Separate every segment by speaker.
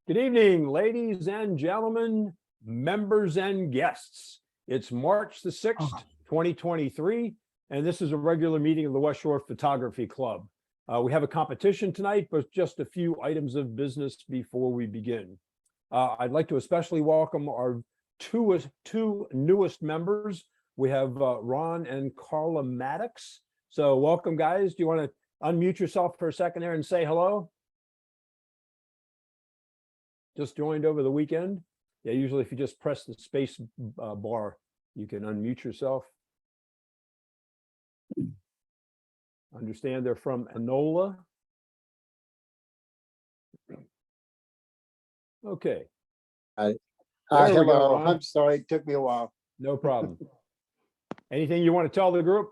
Speaker 1: Good evening, ladies and gentlemen, members and guests. It's March the 6th, 2023, and this is a regular meeting of the West Shore Photography Club. We have a competition tonight, but just a few items of business before we begin. I'd like to especially welcome our two newest members. We have Ron and Carla Maddox. So welcome, guys. Do you want to unmute yourself for a second there and say hello? Just joined over the weekend. Yeah, usually if you just press the space bar, you can unmute yourself. Understand they're from Enola. Okay.
Speaker 2: Hello. I'm sorry, it took me a while.
Speaker 1: No problem. Anything you want to tell the group?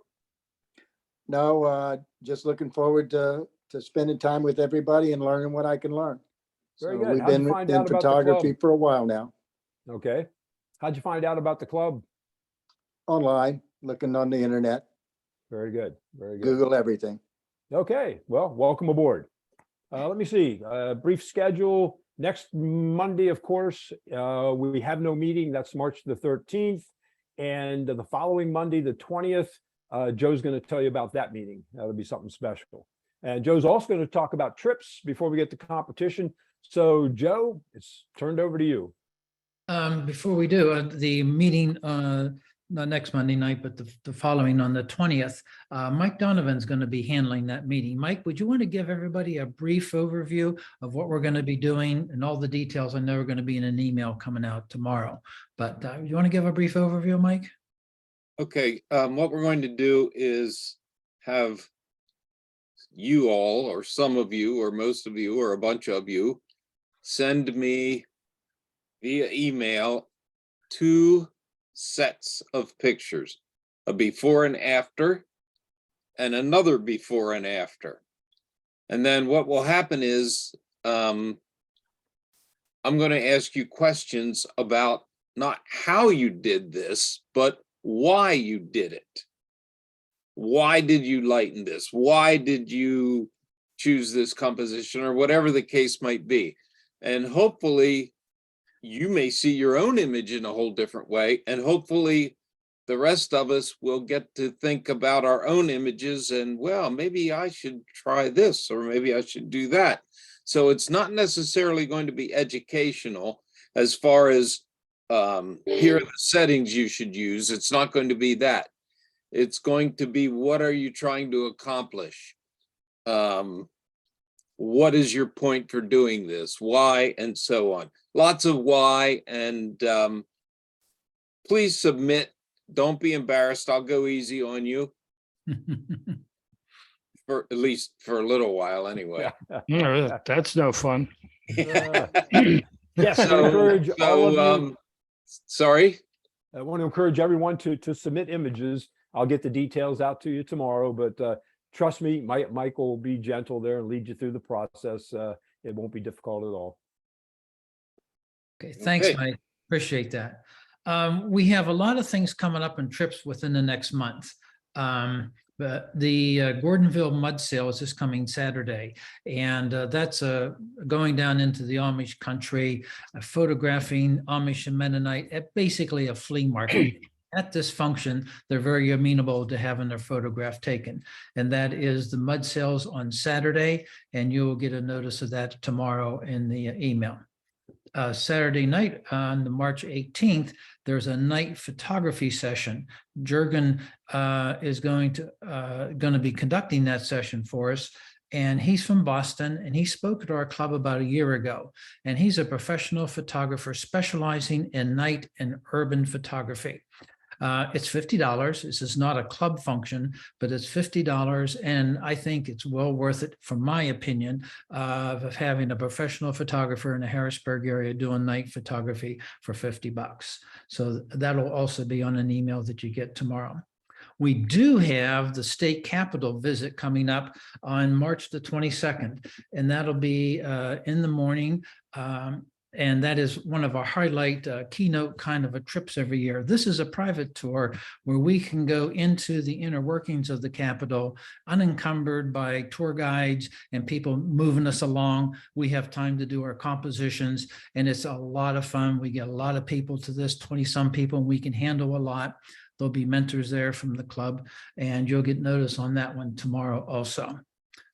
Speaker 2: No, just looking forward to spending time with everybody and learning what I can learn.
Speaker 1: Very
Speaker 2: So
Speaker 1: good.
Speaker 2: we've
Speaker 1: How'd you
Speaker 2: been
Speaker 1: find out
Speaker 2: in
Speaker 1: about the
Speaker 2: photography
Speaker 1: club?
Speaker 2: for a while now.
Speaker 1: Okay. How'd you find out about the club?
Speaker 2: Online, looking on the internet,
Speaker 1: Very good. Very good.
Speaker 2: Google everything.
Speaker 1: Okay. Well, welcome aboard. Let me see. Brief schedule. Next Monday, of course, we have no meeting. That's March the 13th. And the following Monday, the 20th, Joe's going to tell you about that meeting. That'll be something special. And Joe's also going to talk about trips before we get to competition. So, Joe, it's turned over to you.
Speaker 3: Before we do, the meeting, not next Monday night, but the following on the 20th, Mike Donovan's going to be handling that meeting. Mike, would you want to give everybody a brief overview of what we're going to be doing and all the details? I know we're going to be in an email coming out tomorrow, but you want to give a brief overview, Mike?
Speaker 4: Okay, what we're going to do is have you all, or some of you, or most of you, or a bunch of you, send me via email 2 sets of pictures, a before and after, and another before and after. And then what will happen is I'm going to ask you questions about not how you did this, but why you did it. Why did you lighten this? Why did you choose this composition, or whatever the case might be? And hopefully you may see your own image in a whole different way. And hopefully the rest of us will get to think about our own images and, well, maybe I should try this, or maybe I should do that. So it's not necessarily going to be educational as far as here are the settings you should use. It's not going to be that. It's going to be, what are you trying to accomplish? What is your point for doing this? Why? And so on. Lots of why. And please submit. Don't be embarrassed. I'll go easy on you. For at least for a little while anyway.
Speaker 5: No, that's no fun.
Speaker 1: Yes, I encourage all of you.
Speaker 4: Sorry?
Speaker 1: I want to encourage everyone to submit images. I'll get the details out to you tomorrow, but trust me, Mike will be gentle there and lead you through the process. It won't be difficult at all.
Speaker 3: Okay, thanks,
Speaker 4: Okay.
Speaker 3: Mike. Appreciate that. We have a lot of things coming up in trips within the next month. But the Gordonville Mud Sale is this coming Saturday, and that's going down into the Amish country, photographing Amish and Mennonite at basically a flea market. At this function, they're very amenable to having their photograph taken, and that is the mud sales on Saturday, and you will get a notice of that tomorrow in the email. Saturday night on the March 18th, there's a night photography session. Jurgen is going to be conducting that session for us. And he's from Boston, and he spoke at our club about a year ago. And he's a professional photographer specializing in night and urban photography. It's $50. This is not a club function, but it's $50. And I think it's well worth it, from my opinion, of having a professional photographer in the Harrisburg area doing night photography for $50. So that'll also be on an email that you get tomorrow. We do have the state capitol visit coming up on March the 22nd, and that'll be in the morning. And that is one of our highlight keynote kind of a trips every year. This is a private tour where we can go into the inner workings of the Capitol unencumbered by tour guides and people moving us along. We have time to do our compositions, and it's a lot of fun. We get a lot of people to this, 20-some people, and we can handle a lot. There'll be mentors there from the club, and you'll get notice on that one tomorrow also.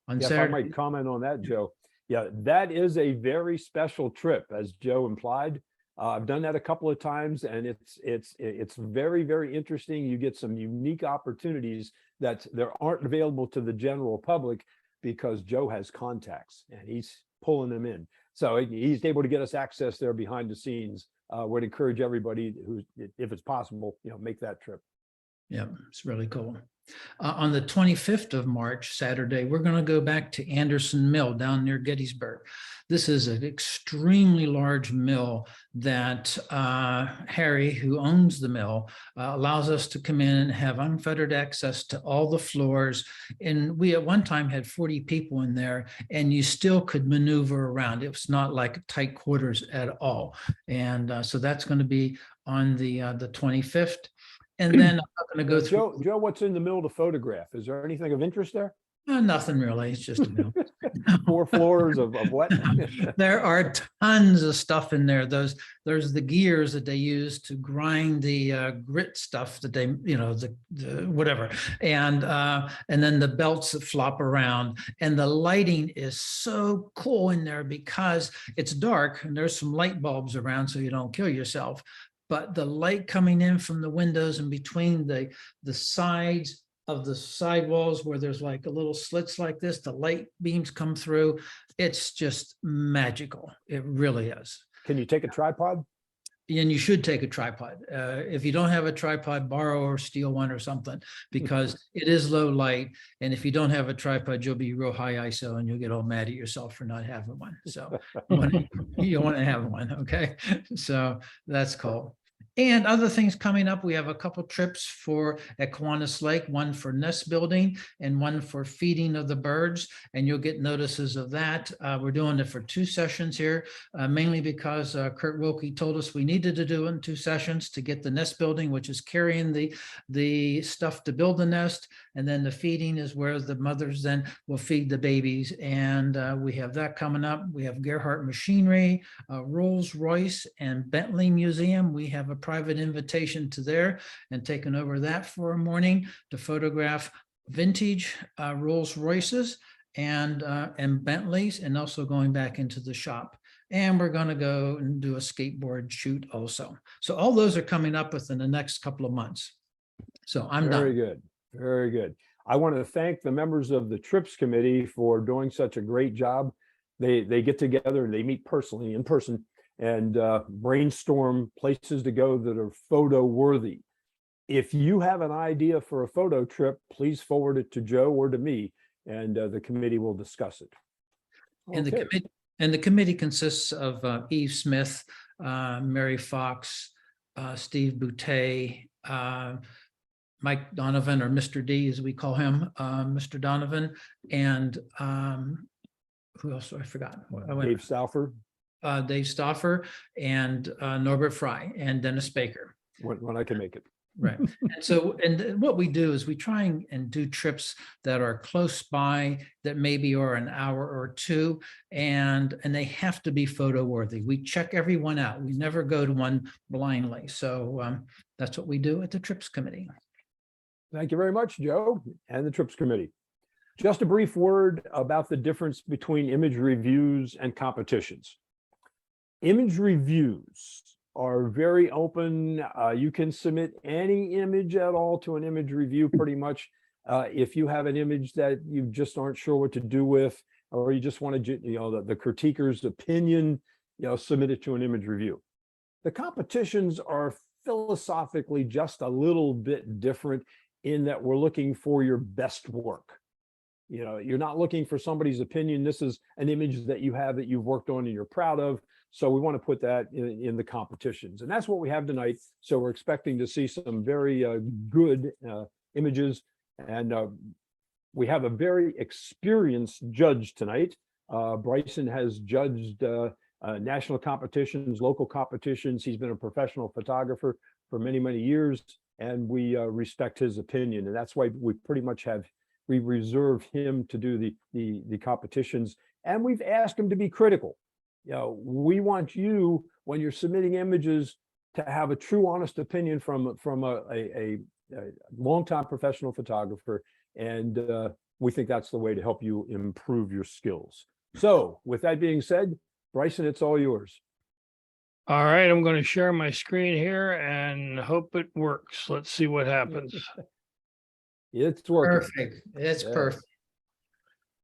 Speaker 3: On
Speaker 1: Yeah, if I
Speaker 3: Saturday,
Speaker 1: might comment on that, Joe. Yeah, that is a very special trip, as Joe implied. I've done that a couple of times, and it's very, very interesting. You get some unique opportunities that there aren't available to the general public because Joe has contacts and he's pulling them in. So he's able to get us access there behind the scenes. Would encourage everybody who, if it's possible, make that trip.
Speaker 3: yeah, it's really cool. On the 25th of March, Saturday, we're going to go back to Anderson Mill down near Gettysburg. This is an extremely large mill that Harry, who owns the mill, allows us to come in and have unfettered access to all the floors. And we at one time had 40 people in there, and you still could maneuver around. It was not like tight quarters at all. And so that's going to be on the 25th. And then I'm not going to go through.
Speaker 1: Joe, what's in the mill to photograph? Is there anything of interest there?
Speaker 3: Nothing really. It's just a mill.
Speaker 1: 4 floors of what?
Speaker 3: There are tons of stuff in there. There's the gears that they use to grind the grit stuff that they, the whatever, and then the belts that flop around. And the lighting is so cool in there because it's dark and there's some light bulbs around so you don't kill yourself. But the light coming in from the windows and between the sides of the sidewalls where there's like a little slits like this, the light beams come through. It's just magical. It really is.
Speaker 1: Can you take a tripod?
Speaker 3: And you should take a tripod. If you don't have a tripod, borrow or steal one or something, because it is low light. And if you don't have a tripod, you'll be real high ISO and you'll get all mad at yourself for not having one. So you want to have one. Okay. So that's cool. And other things coming up, we have a couple trips at Kiwanis Lake, one for nest building and one for feeding of the birds. And you'll get notices of that. We're doing it for 2 sessions here, mainly because Kurt Wilkie told us we needed to do it in 2 sessions to get the nest building, which is carrying the stuff to build the nest. And then the feeding is where the mothers then will feed the babies. And we have that coming up. We have Gerhardt Machinery, Rolls-Royce, and Bentley Museum. We have a private invitation to there and taken over that for a morning to photograph vintage Rolls-Royces and Bentleys, and also going back into the shop. And we're going to go and do a skateboard shoot also. So all those are coming up within the next couple of months. So I'm done.
Speaker 1: Very good. Very good. I want to thank the members of the Trips Committee for doing such a great job. They get together and they meet personally in person and brainstorm places to go that are photo worthy. If you have an idea for a photo trip, please forward it to Joe or to me, and the committee will discuss it.
Speaker 3: And the committee consists of Eve Smith, Mary Fox, Steve Boutte, Mike Donovan, or Mr. D as we call him, Mr. Donovan, and who else? I forgot.
Speaker 1: Dave Stauffer.
Speaker 3: Dave Stauffer and Norbert Fry and Dennis Baker.
Speaker 1: When I can make it.
Speaker 3: Right. And what we do is we try and do trips that are close by, that maybe are an hour or 2, and they have to be photo worthy. We check everyone out. We never go to one blindly. So that's what we do at the Trips Committee.
Speaker 1: Thank you very much, Joe, and the Trips Committee. Just a brief word about the difference between image reviews and competitions. Image reviews are very open. You can submit any image at all to an image review pretty much. If you have an image that you just aren't sure what to do with, or you just want to, the critiquer's opinion, submit it to an image review. The competitions are philosophically just a little bit different in that we're looking for your best work. You're not looking for somebody's opinion. This is an image that you have that you've worked on and you're proud of. So we want to put that in the competitions. And that's what we have tonight. So we're expecting to see some very good images. And we have a very experienced judge tonight. Bryson has judged national competitions, local competitions. He's been a professional photographer for many, many years, and we respect his opinion. And that's why we pretty much we reserve him to do the competitions. And we've asked him to be critical. We want you, when you're submitting images, to have a true, honest opinion from a longtime professional photographer. And we think that's the way to help you improve your skills. So with that being said, Bryson, it's all yours.
Speaker 5: All right, I'm going to share my screen here and hope it works. Let's see what happens.
Speaker 1: It's working.
Speaker 3: Perfect. It's
Speaker 1: Yeah.
Speaker 3: perfect.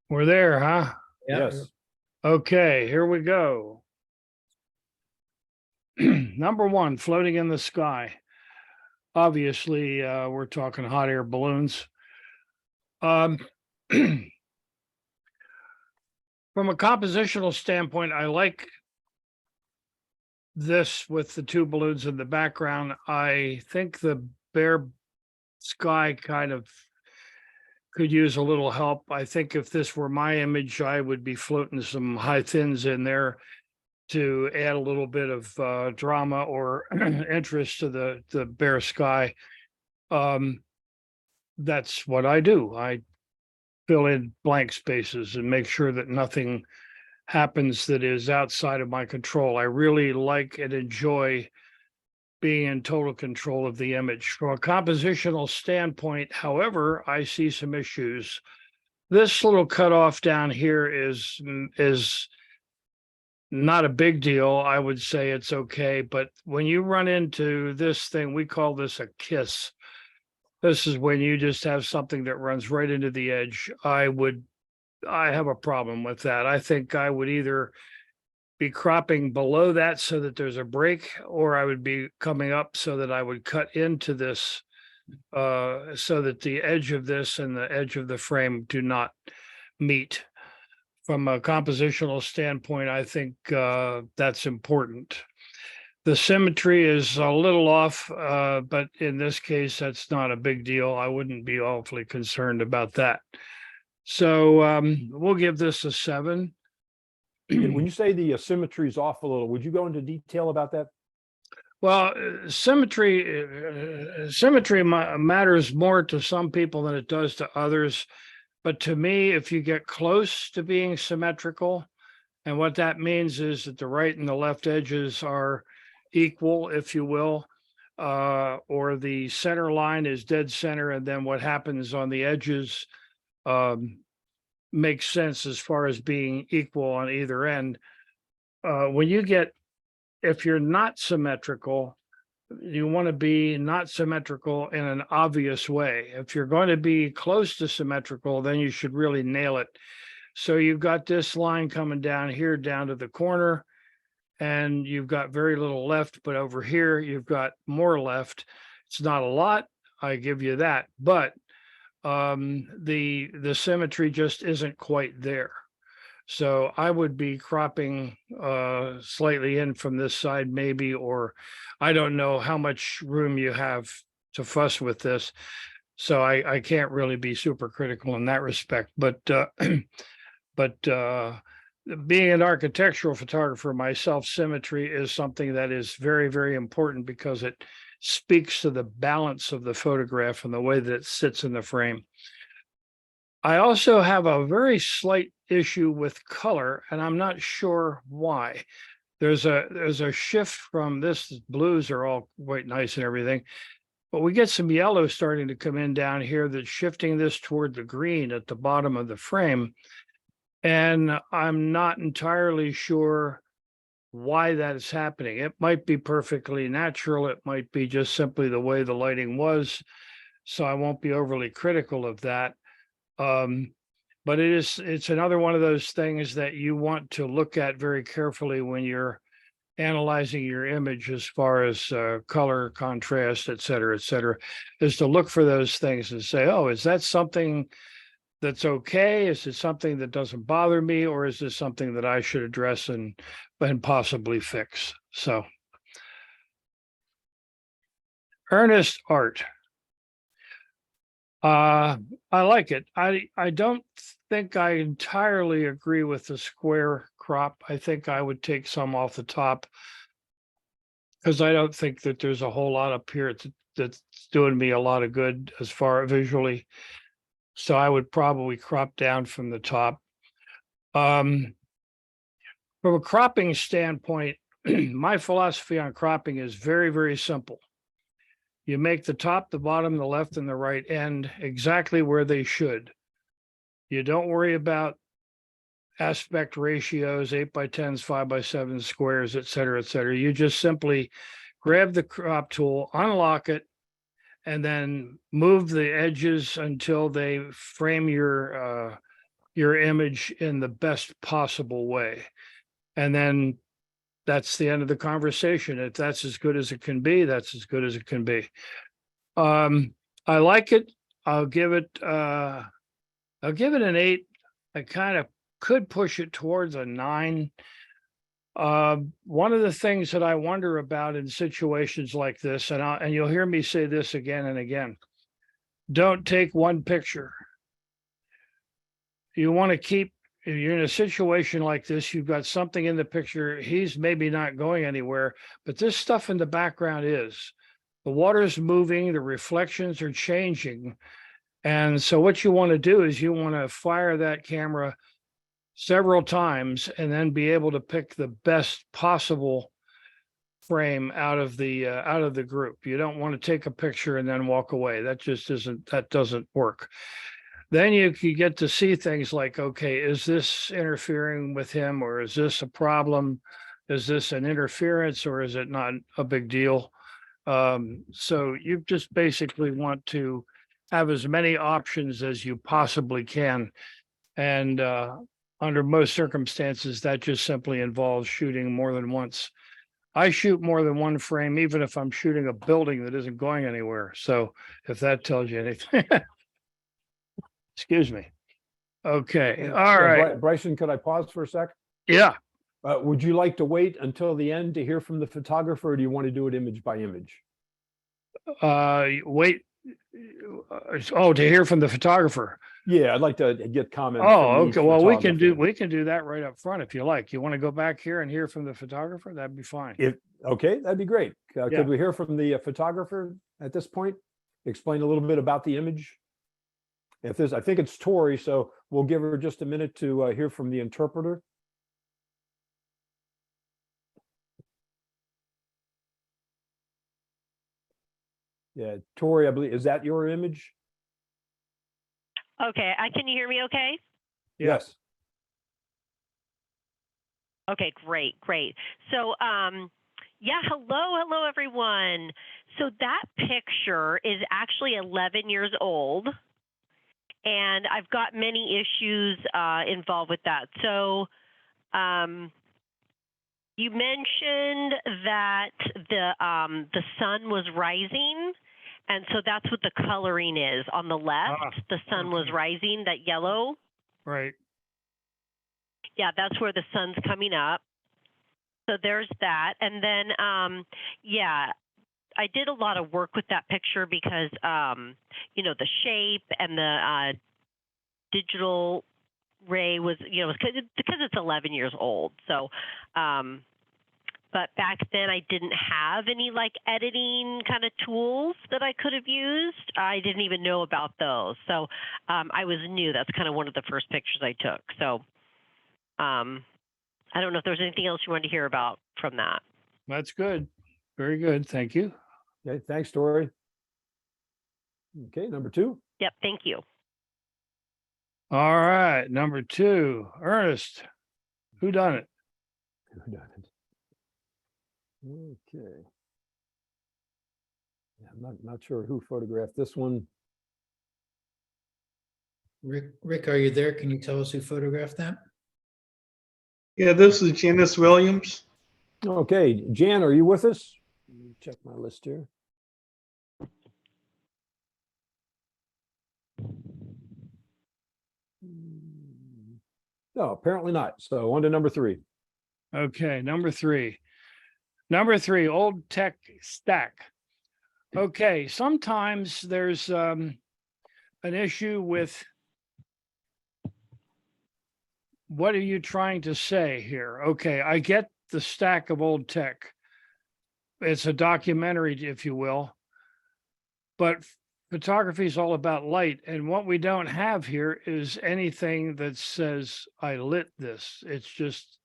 Speaker 5: We're there, huh?
Speaker 3: Yep.
Speaker 1: Yes.
Speaker 5: Okay, here we go. Number one, floating in the sky. Obviously, we're talking hot air balloons. From a compositional standpoint, I like this with the two balloons in the background. I think the bare sky kind of could use a little help. I think if this were my image, I would be floating some high thins in there to add a little bit of drama or interest to the bare sky. That's what I do. I fill in blank spaces and make sure that nothing happens that is outside of my control. I really like and enjoy being in total control of the image. From a compositional standpoint, however, I see some issues. This little cutoff down here is not a big deal. I would say it's okay. But when you run into this thing, we call this a kiss. This is when you just have something that runs right into the edge. I have a problem with that. I think I would either be cropping below that so that there's a break, or I would be coming up so that I would cut into this so that the edge of this and the edge of the frame do not meet. From a compositional standpoint, I think that's important. The symmetry is a little off, but in this case, that's not a big deal. I wouldn't be awfully concerned about that. So we'll give this a 7.
Speaker 1: When you say the symmetry is off a little, would you go into detail about that?
Speaker 5: Well, symmetry matters more to some people than it does to others. But to me, if you get close to being symmetrical, and what that means is that the right and the left edges are equal, if you will, or the center line is dead center, and then what happens on the edges makes sense as far as being equal on either end. If you're not symmetrical, you want to be not symmetrical in an obvious way. If you're going to be close to symmetrical, then you should really nail it. So you've got this line coming down here, down to the corner, and you've got very little left, but over here, you've got more left. It's not a lot, I give you that, but the symmetry just isn't quite there. So I would be cropping slightly in from this side maybe, or I don't know how much room you have to fuss with this. So I can't really be super critical in that respect, but being an architectural photographer myself, symmetry is something that is very, very important because it speaks to the balance of the photograph and the way that it sits in the frame. I also have a very slight issue with color, and I'm not sure why. There's a shift from this. Blues are all quite nice and everything, but we get some yellow starting to come in down here that's shifting this toward the green at the bottom of the frame. And I'm not entirely sure why that is happening. It might be perfectly natural. It might be just simply the way the lighting was. So I won't be overly critical of that. But it's another one of those things that you want to look at very carefully when you're analyzing your image as far as color, contrast, et cetera, is to look for those things and say, oh, is that something that's okay? Is it something that doesn't bother me, or is this something that I should address and possibly fix? So, earnest art. I like it. I don't think I entirely agree with the square crop. I think I would take some off the top. Because I don't think that there's a whole lot up here that's doing me a lot of good as far visually. So I would probably crop down from the top. From a cropping standpoint, my philosophy on cropping is very, very simple. You make the top, the bottom, the left, and the right end exactly where they should. You don't worry about aspect ratios, 8x10s, 5x7 squares, et cetera, et cetera. You just simply grab the crop tool, unlock it, and then move the edges until they frame your image in the best possible way. And then that's the end of the conversation. If that's as good as it can be, that's as good as it can be. I like it. I'll give it an 8. I kind of could push it towards a 9. One of the things that I wonder about in situations like this, and you'll hear me say this again and again, don't take one picture. You want to keep, if you're in a situation like this, you've got something in the picture, he's maybe not going anywhere, but this stuff in the background is. The water's moving, the reflections are changing. And so what you want to do is you want to fire that camera several times and then be able to pick the best possible frame out of the group. You don't want to take a picture and then walk away. That doesn't work. Then you can get to see things like, okay, is this interfering with him, or is this a problem? Is this an interference, or is it not a big deal? So you just basically want to have as many options as you possibly can. And under most circumstances, that just simply involves shooting more than once. I shoot more than one frame, even if I'm shooting a building that isn't going anywhere. So if that tells you anything. Excuse me. Okay, all right.
Speaker 1: Bryson, could I pause for a sec?
Speaker 5: Yeah.
Speaker 1: Would you like to wait until the end to hear from the photographer, or do you want to do it image by image?
Speaker 5: Wait. Oh, to hear from the photographer.
Speaker 1: Yeah, I'd like to get comments.
Speaker 5: Oh,
Speaker 1: from each
Speaker 5: okay. Well, we can
Speaker 1: photographer.
Speaker 5: do that right up front if you like. You want to go back here and hear from the photographer? That'd be fine.
Speaker 1: Okay, that'd be great.
Speaker 5: Yeah.
Speaker 1: Could we hear from the photographer at this point? Explain a little bit about the image. I think it's Tori, so we'll give her just a minute to hear from the interpreter. Yeah, Tori, I believe, is that your image?
Speaker 6: Okay, can you hear me okay?
Speaker 5: Yeah.
Speaker 1: Yes.
Speaker 6: Okay, great. So, yeah, hello, everyone. So that picture is actually 11 years old, and I've got many issues involved with that. So, you mentioned that the sun was rising, and so that's what the coloring is. On the left, the sun was rising, that yellow.
Speaker 5: Right.
Speaker 6: Yeah, that's where the sun's coming up. So there's that. And then, yeah, I did a lot of work with that picture because, you know, the shape and the digital ray was, you know, because it's 11 years old. So, but back then I didn't have any like editing kind of tools that I could have used. I didn't even know about those. So I was new. That's kind of one of the first pictures I took. So I don't know if there's anything else you wanted to hear about from that.
Speaker 5: That's good. Very good. Thank you.
Speaker 1: Okay, thanks, Tori. Okay, number 2.
Speaker 6: Yep, thank you.
Speaker 5: All right. Number 2, Ernest. Who done it?
Speaker 1: Okay. Yeah, I'm not sure who photographed this one.
Speaker 3: Rick, are you there? Can you tell us who photographed that?
Speaker 7: Yeah, this is Janice Williams.
Speaker 1: Okay, Jan, are you with us? Let me check my list here. No, apparently not. So on to number 3.
Speaker 5: Okay. Number 3, old tech stack. Okay. Sometimes there's an issue with what are you trying to say here? Okay, I get the stack of old tech. It's a documentary, if you will. But photography is all about light. And what we don't have here is anything that says, I lit this. It's just,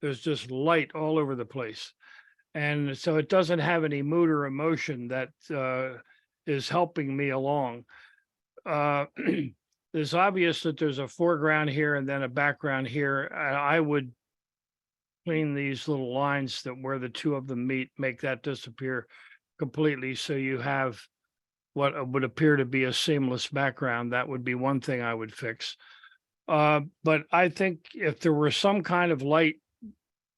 Speaker 5: there's just light all over the place. And so it doesn't have any mood or emotion that is helping me along. It's obvious that there's a foreground here and then a background here. And I would clean these little lines that where the two of them meet, make that disappear completely. So you have what would appear to be a seamless background. That would be one thing I would fix. But I think if there were some kind of light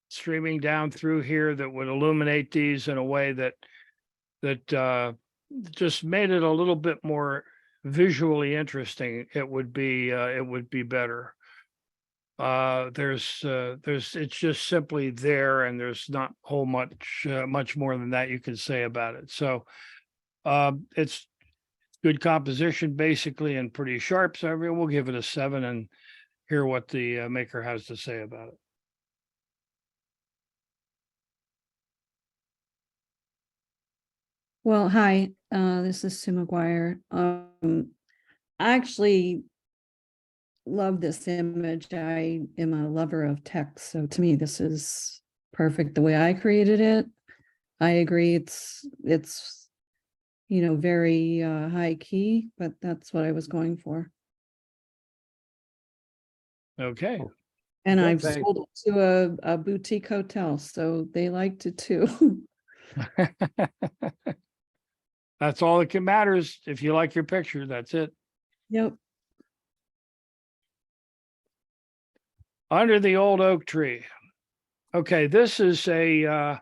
Speaker 5: streaming down through here that would illuminate these in a way that just made it a little bit more visually interesting, it would be better. It's just simply there, and there's not whole much more than that you can say about it. So it's good composition basically and pretty sharp. So we'll give it a 7 and hear what the maker has to say about it.
Speaker 8: Well, hi, this is Sue McGuire. I actually love this image. I am a lover of text, so to me, this is perfect the way I created it. I agree, it's very high key, but that's what I was going for.
Speaker 5: Okay.
Speaker 8: And
Speaker 1: Yeah,
Speaker 8: I've
Speaker 1: thanks.
Speaker 8: sold it to a boutique hotel, so they liked it too.
Speaker 5: That's all that can matters. If you like your picture, that's it.
Speaker 8: Yep.
Speaker 5: Under the old oak tree. Okay, this is a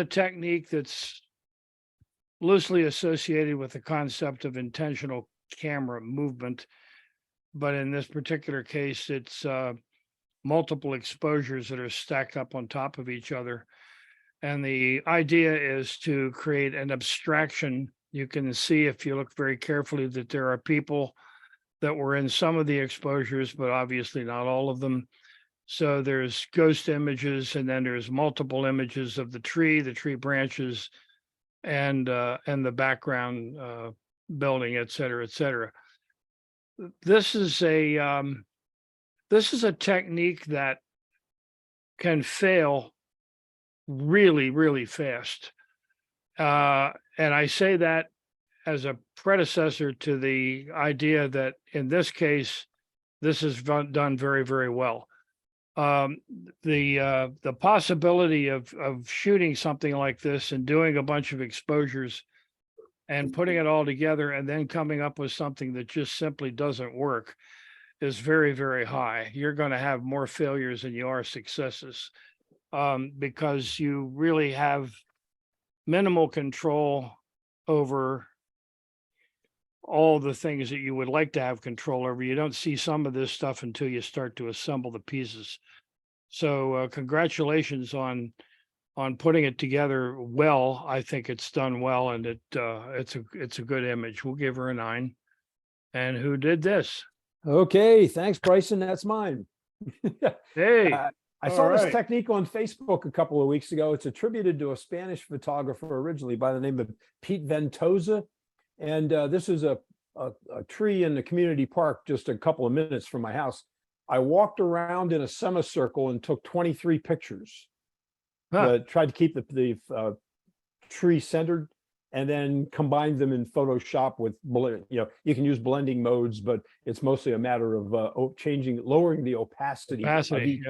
Speaker 5: technique that's loosely associated with the concept of intentional camera movement. But in this particular case, it's multiple exposures that are stacked up on top of each other. And the idea is to create an abstraction. You can see if you look very carefully that there are people that were in some of the exposures, but obviously not all of them. So there's ghost images, and then there's multiple images of the tree branches, and the background building, et cetera, et cetera. This is a technique that can fail really, really fast. And I say that as a predecessor to the idea that in this case, this is done very, very well. The possibility of shooting something like this and doing a bunch of exposures and putting it all together and then coming up with something that just simply doesn't work is very, very high. You're going to have more failures than you are successes, because you really have minimal control over all the things that you would like to have control over. You don't see some of this stuff until you start to assemble the pieces. So congratulations on putting it together well. I think it's done well, and it's a good image. We'll give her a 9. And who did this?
Speaker 1: Okay, thanks, Bryson. That's mine.
Speaker 5: Hey,
Speaker 1: I saw
Speaker 5: all
Speaker 1: this
Speaker 5: right.
Speaker 1: technique on Facebook a couple of weeks ago. It's attributed to a Spanish photographer originally by the name of Pete Ventosa. And this is a tree in the community park just a couple of minutes from my house. I walked around in a semicircle and took 23 pictures. Tried to keep the tree centered, and then combined them in Photoshop with, you can use blending modes, but it's mostly a matter of lowering the opacity of each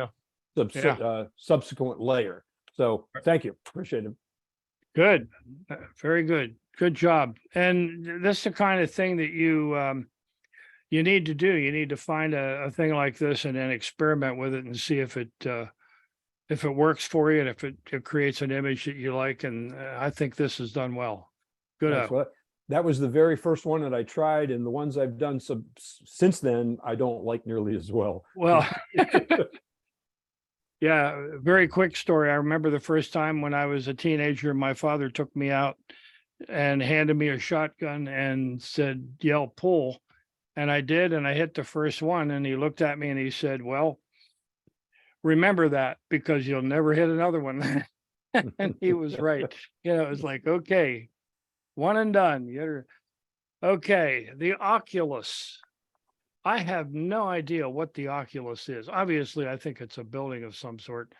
Speaker 1: subsequent layer. So thank you. Appreciate it.
Speaker 5: Good. Very good. Good job. And this is the kind of thing that you need to do. You need to find a thing like this and then experiment with it and see if it works for you and if it creates an image that you like. And I think this is done well. Good.
Speaker 1: Thanks. Well, that was the very first one that I tried, and the ones I've done since then, I don't like nearly as well.
Speaker 5: Well, yeah, very quick story. I remember the first time when I was a teenager, my father took me out and handed me a shotgun and said, yell, pull. And I did, and I hit the first one, and he looked at me and he said, well, remember that because you'll never hit another one. And he was right. You know, it's like, okay, one and done. Okay, the Oculus. I have no idea what the Oculus is. Obviously, I think it's a building of some sort.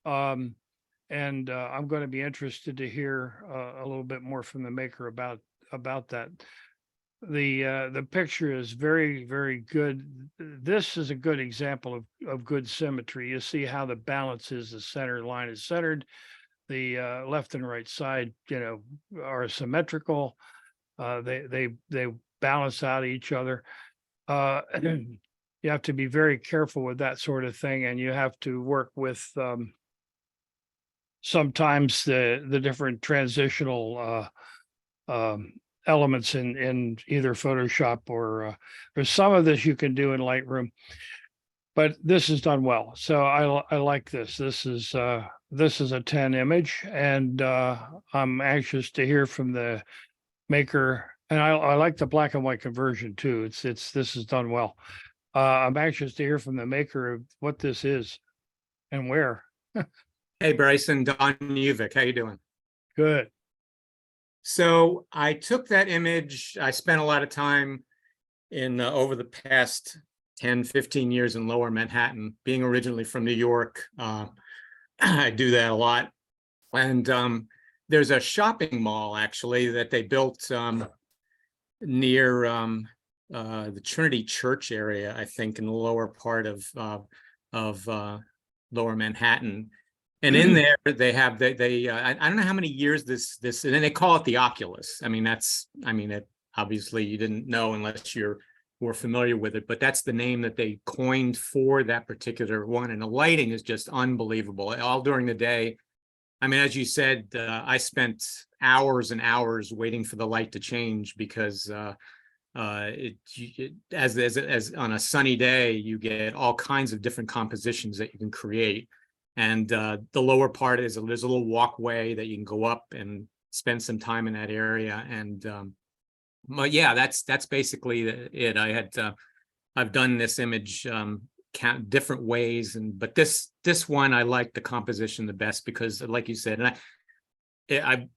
Speaker 5: And I'm going to be interested to hear a little bit more from the maker about that. The picture is very, very good. This is a good example of good symmetry. You see how the balance is, the center line is centered. The left and right side, you know, are symmetrical. They balance out each other. You have to be very careful with that sort of thing, and you have to work with sometimes the different transitional elements in either Photoshop or there's some of this you can do in Lightroom, but this is done well. So I like this. This is a 10 image, and I'm anxious to hear from the maker. And I like the black and white conversion too. This is done well. I'm anxious to hear from the maker of what this is and where.
Speaker 9: Hey, Bryson, Don Uvik, how you doing?
Speaker 5: Good.
Speaker 9: So I took that image. I spent a lot of time in over the past 10, 15 years in Lower Manhattan. Being originally from New York, I do that a lot. And there's a shopping mall actually that they built near the Trinity Church area, I think, in the lower part of Lower Manhattan. And in there, they have I don't know how many years this and then they call it the Oculus. I mean, obviously you didn't know unless were familiar with it, but that's the name that they coined for that particular one. And the lighting is just unbelievable all during the day. I mean, as you said, I spent hours and hours waiting for the light to change because as on a sunny day, you get all kinds of different compositions that you can create. And the lower part is there's a little walkway that you can go up and spend some time in that area. And but yeah, that's basically it. I've done this image different ways, but this one I like the composition the best because, like you said, and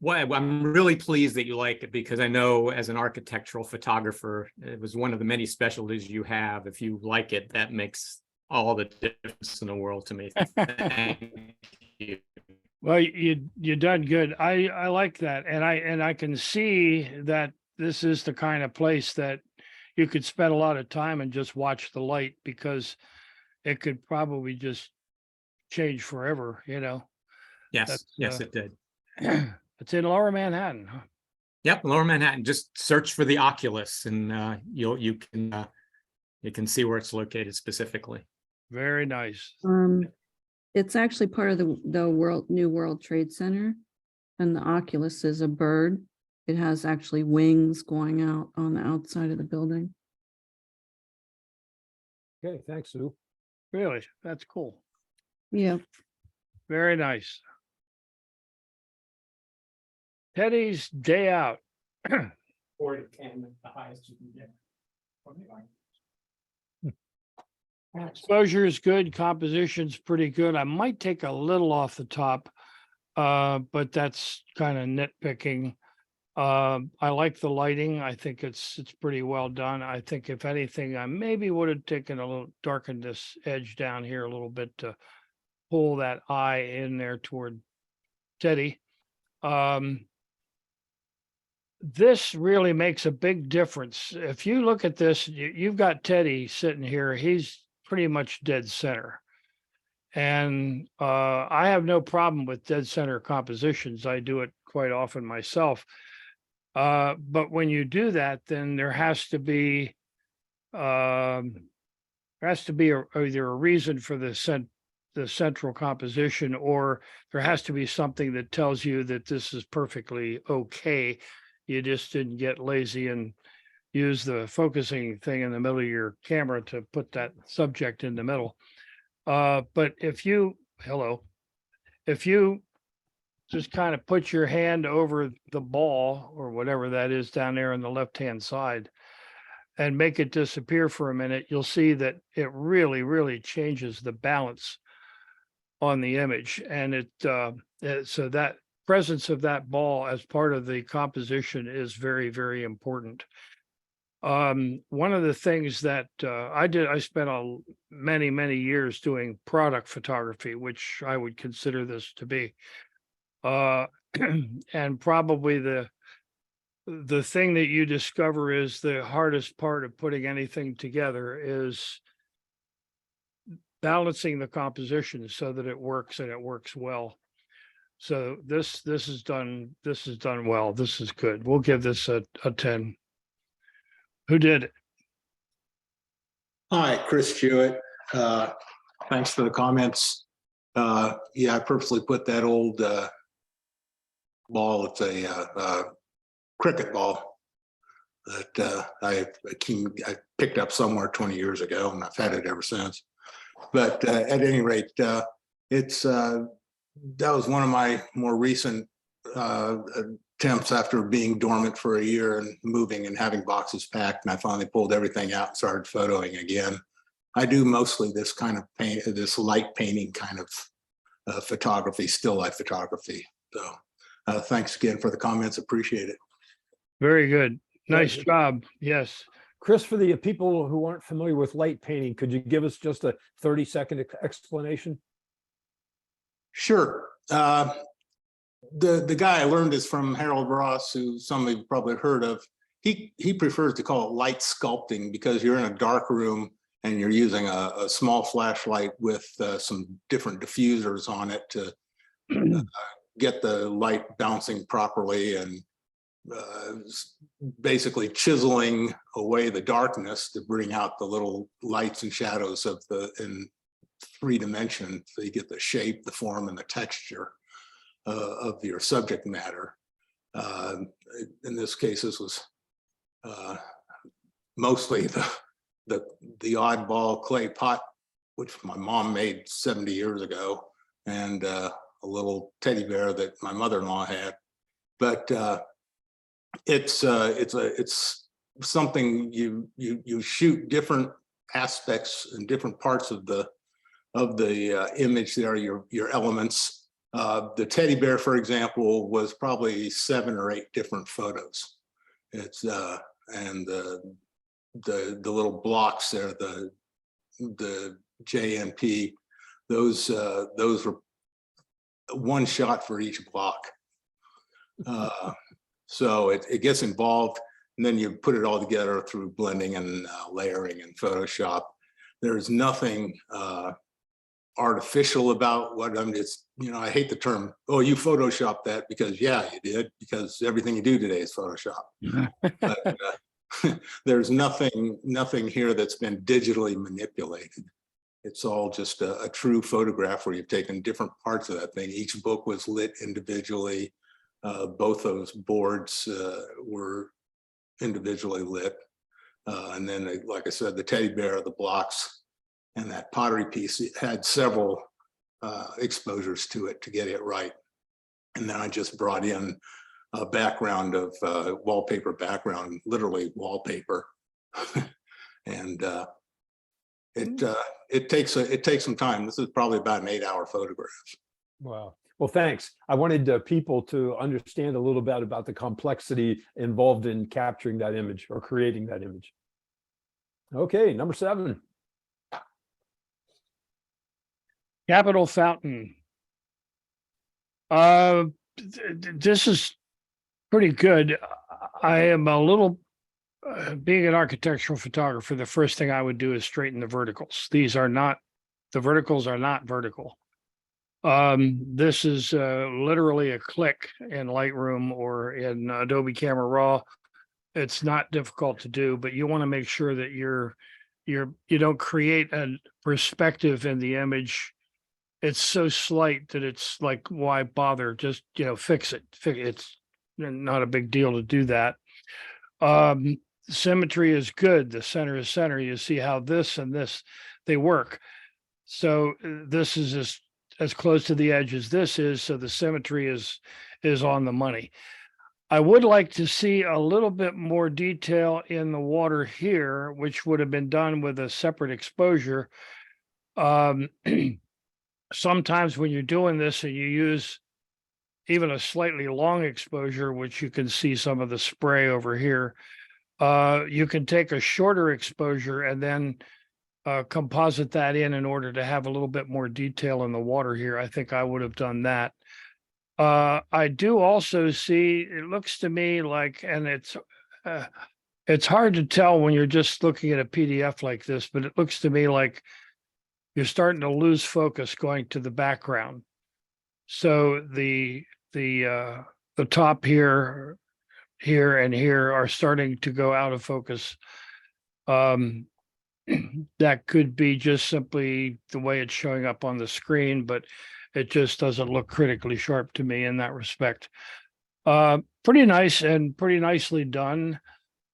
Speaker 9: I'm really pleased that you like it because I know as an architectural photographer, it was one of the many specialties you have. If you like it, that makes all the difference in the world to me. Thank you.
Speaker 5: Well, you done good. I like that, and I can see that this is the kind of place that you could spend a lot of time and just watch the light because it could probably just change forever. You know.
Speaker 9: Yes, it did.
Speaker 5: It's in Lower Manhattan. Huh?
Speaker 9: Yep, Lower Manhattan. Just search for the Oculus, and you can see where it's located specifically.
Speaker 5: Very nice.
Speaker 8: It's actually part of the New World Trade Center, and the Oculus is a bird. It has actually wings going out on the outside of the building.
Speaker 1: Okay, thanks, Sue.
Speaker 5: Really, that's cool.
Speaker 8: Yeah.
Speaker 5: Very nice. Teddy's day out.
Speaker 9: Or it can, the highest you can get.
Speaker 5: Exposure is good. Composition's pretty good. I might take a little off the top, but that's kind of nitpicking. I like the lighting. I think it's pretty well done. I think if anything, I maybe would have taken a little, darkened this edge down here a little bit to pull that eye in there toward Teddy. This really makes a big difference. If you look at this, you've got Teddy sitting here. He's pretty much dead center. And I have no problem with dead center compositions. I do it quite often myself. But when you do that, then there has to be either a reason for the central composition, or there has to be something that tells you that this is perfectly okay. You just didn't get lazy and use the focusing thing in the middle of your camera to put that subject in the middle. But if you just kind of put your hand over the ball or whatever that is down there on the left-hand side and make it disappear for a minute, you'll see that it really, really changes the balance on the image. And so that presence of that ball as part of the composition is very, very important. One of the things that I spent many, many years doing product photography, which I would consider this to be. And probably the thing that you discover is the hardest part of putting anything together is balancing the composition so that it works and it works well. So this is done well. This is good. We'll give this a 10. Who did it?
Speaker 10: Hi, Chris Jewett. Thanks for the comments. Yeah, I purposely put that old ball. It's a cricket ball that I picked up somewhere 20 years ago, and I've had it ever since. But at any rate, it's that was one of my more recent attempts after being dormant for a year and moving and having boxes packed, and I finally pulled everything out and started photoing again. I do mostly this kind of this light painting kind of photography, still life photography. So thanks again for the comments. Appreciate it.
Speaker 5: Very good. Nice
Speaker 1: Yeah.
Speaker 5: job. Yes.
Speaker 1: Chris, for the people who aren't familiar with light painting, could you give us just a 30-second explanation?
Speaker 10: Sure. The guy I learned this from, Harold Ross, who some of you probably heard of. He prefers to call it light sculpting because you're in a dark room and you're using a small flashlight with some different diffusers on it to get the light bouncing properly and basically chiseling away the darkness to bring out the little lights and shadows of in 3 dimensions, so you get the shape, the form, and the texture of your subject matter. In this case, this was mostly the oddball clay pot, which my mom made 70 years ago, and a little teddy bear that my mother-in-law had. But it's something you shoot different aspects and different parts of the image. There are your elements. The teddy bear, for example, was probably 7 or 8 different photos. It's and the little blocks there, the JNP, those were one shot for each block. So it gets involved, and then you put it all together through blending and layering in Photoshop. There's nothing artificial about what I'm just, I hate the term, oh, you Photoshopped that, because yeah, you did, because everything you do today is Photoshop. But there's nothing here that's been digitally manipulated. It's all just a true photograph where you've taken different parts of that thing. Each book was lit individually. Both those boards were individually lit. And then, like I said, the teddy bear, the blocks, and that pottery piece, it had several exposures to it to get it right. And then I just brought in a background of wallpaper background, literally wallpaper. And it takes some time. This is probably about an 8-hour photograph.
Speaker 1: Wow. Well, thanks. I wanted people to understand a little bit about the complexity involved in capturing that image or creating that image. Okay, number 7.
Speaker 5: Capitol Fountain. This is pretty good. I am a little, being an architectural photographer, the first thing I would do is straighten the verticals. The verticals are not vertical. This is literally a click in Lightroom or in Adobe Camera Raw. It's not difficult to do, but you want to make sure that you don't create a perspective in the image. It's so slight that it's like, why bother? Just, fix it. It's not a big deal to do that. Symmetry is good. The center is center. You see how this and this, they work. So this is as close to the edge as this is. So the symmetry is on the money. I would like to see a little bit more detail in the water here, which would have been done with a separate exposure. sometimes when you're doing this and you use even a slightly long exposure, which you can see some of the spray over here, you can take a shorter exposure and then composite that in order to have a little bit more detail in the water here. I think I would have done that. I do also see, it looks to me like, and it's hard to tell when you're just looking at a PDF like this, but it looks to me like you're starting to lose focus going to the background. So the top here, and here are starting to go out of focus. That could be just simply the way it's showing up on the screen, but it just doesn't look critically sharp to me in that respect. Pretty nice and pretty nicely done.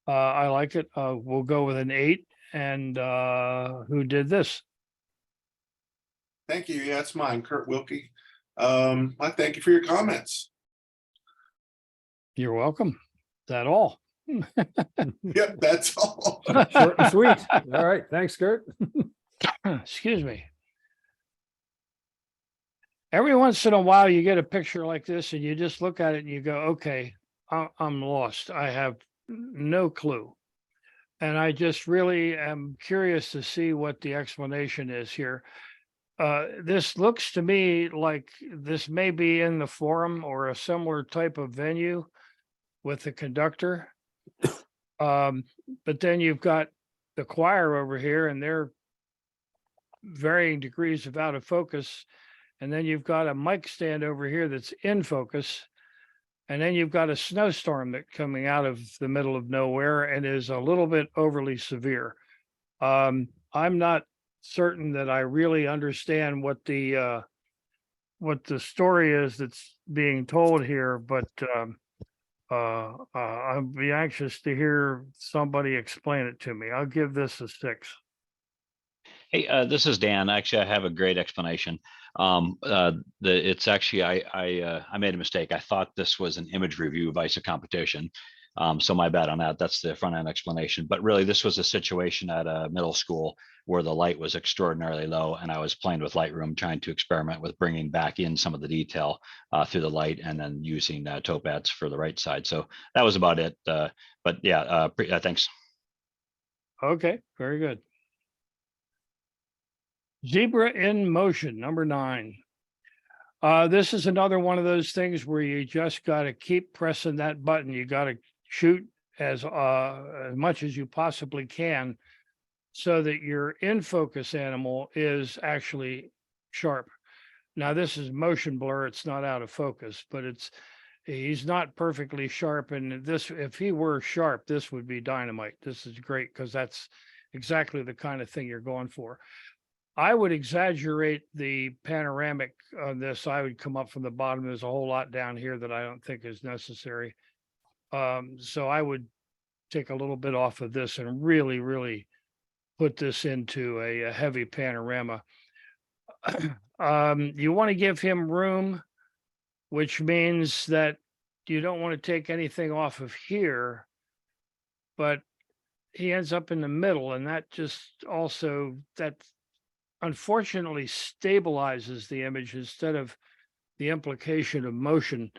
Speaker 5: I like it. We'll go with an 8. And who did this?
Speaker 11: Thank you. Yeah, it's mine, Kurt Wilkie. I thank you for your comments.
Speaker 5: You're welcome. Is that all?
Speaker 11: Yep, that's all.
Speaker 1: Short and sweet. All right. Thanks, Kurt.
Speaker 5: Excuse me. Every once in a while, you get a picture like this and you just look at it and you go, okay, I'm lost. I have no clue. And I just really am curious to see what the explanation is here. This looks to me like this may be in the forum or a similar type of venue with the conductor. But then you've got the choir over here and they're varying degrees of out of focus. And then you've got a mic stand over here that's in focus. And then you've got a snowstorm that's coming out of the middle of nowhere and is a little bit overly severe. I'm not certain that I really understand what the story is that's being told here, but I'd be anxious to hear somebody explain it to me. I'll give this a 6.
Speaker 12: Hey, this is Dan. Actually, I have a great explanation. It's actually I made a mistake. I thought this was an image review of ISA competition. So my bad on that. That's the front end explanation. But really, this was a situation at a middle school where the light was extraordinarily low, and I was playing with Lightroom, trying to experiment with bringing back in some of the detail through the light, and then using topaz for the right side. So that was about it. But yeah, thanks.
Speaker 5: Okay, very good. Zebra in motion, number 9. This is another one of those things where you just got to keep pressing that button. You got to shoot as much as you possibly can so that your in focus animal is actually sharp. Now this is motion blur. It's not out of focus, but he's not perfectly sharp. And this, if he were sharp, this would be dynamite. This is great because that's exactly the kind of thing you're going for. I would exaggerate the panoramic on this. I would come up from the bottom. There's a whole lot down here that I don't think is necessary. So I would take a little bit off of this and really, really put this into a heavy panorama. You want to give him room, which means that you don't want to take anything off of here, but he ends up in the middle, and that just also, that unfortunately stabilizes the image instead of the implication of motion.